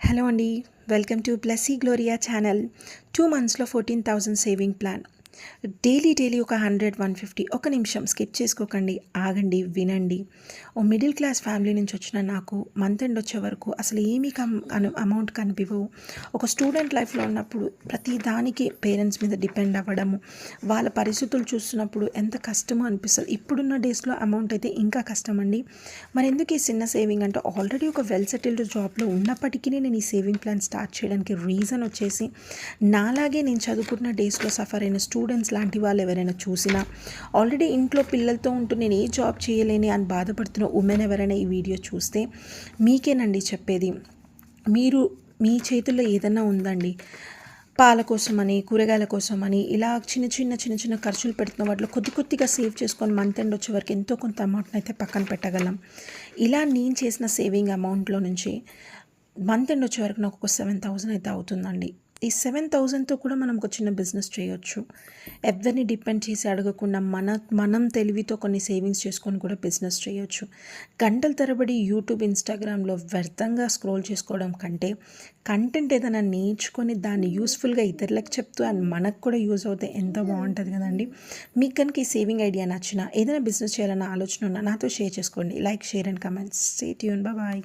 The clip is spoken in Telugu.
హలో అండి, welcome to Blessy Gloria channel. 2 మంత్స్లో 14,000 సేవింగ్ ప్లాన్. డైలీ ఒక 100, 150. ఒక నిమిషం స్కిప్ చేసుకోకండి, ఆగండి, వినండి. ఓ మిడిల్ క్లాస్ ఫ్యామిలీ నుంచి వచ్చిన నాకు మంత్ ఎండ్ వచ్చే వరకు అసలు ఏమీ అమౌంట్ కనిపించవు. ఒక స్టూడెంట్ లైఫ్లో ఉన్నప్పుడు ప్రతి దానికి పేరెంట్స్ మీద డిపెండ్ అవ్వడము, వాళ్ళ పరిస్థితులు చూస్తున్నప్పుడు ఎంత కష్టమో అనిపిస్తుంది. ఇప్పుడున్న డేస్లో అమౌంట్ అయితే ఇంకా కష్టం అండి. మరి ఎందుకు ఈ చిన్న సేవింగ్ అంటే, ఆల్రెడీ ఒక వెల్ సెటిల్డ్ జాబ్లో ఉన్నప్పటికీ నేను ఈ సేవింగ్ ప్లాన్ స్టార్ట్ చేయడానికి రీజన్ వచ్చేసి, నాలాగే నేను చదువుకున్న డేస్లో సఫర్ అయిన స్టూడెంట్స్ లాంటి వాళ్ళు ఎవరైనా చూసినా, ఆల్రెడీ ఇంట్లో పిల్లలతో ఉంటూ నేను ఏ జాబ్ చేయలేని అని బాధపడుతున్న ఉమెన్ ఎవరైనా ఈ వీడియో చూస్తే మీకేనండి చెప్పేది. మీ చేతుల్లో ఏదన్నా ఉందండి, పాల కోసమని, కూరగాయల కోసమని, ఇలా చిన్న ఖర్చులు పెడుతున్న వాటిలో కొద్దిగా సేవ్ చేసుకొని మంత్ ఎండ్ వచ్చే వరకు ఎంతో కొంత అమౌంట్ని అయితే పక్కన పెట్టగలం. ఇలా నేను చేసిన సేవింగ్ అమౌంట్లో నుంచి మంత్ ఎండ్ వచ్చే వరకు నాకు ఒక 7,000 అయితే అవుతుందండి. ఈ 7,000తో కూడా మనం ఒక చిన్న బిజినెస్ చేయొచ్చు. ఎవరిని డిపెండ్ చేసి అడగకుండా మనం తెలివితో కొన్ని సేవింగ్స్ చేసుకొని కూడా బిజినెస్ చేయొచ్చు. గంటల తరబడి యూట్యూబ్, ఇన్స్టాగ్రామ్లో వ్యర్థంగా స్క్రోల్ చేసుకోవడం కంటే, కంటెంట్ ఏదైనా నేర్చుకొని దాన్ని యూస్ఫుల్గా ఇతరులకు చెప్తూ అండ్ మనకు కూడా యూజ్ అవుతే ఎంత బాగుంటుంది కదండి. మీకు కనుక ఈ సేవింగ్ ఐడియా నచ్చినా, ఏదైనా బిజినెస్ చేయాలన్న ఆలోచన ఉన్నా నాతో షేర్ చేసుకోండి. Like, share and comments. Stay tune. Bye.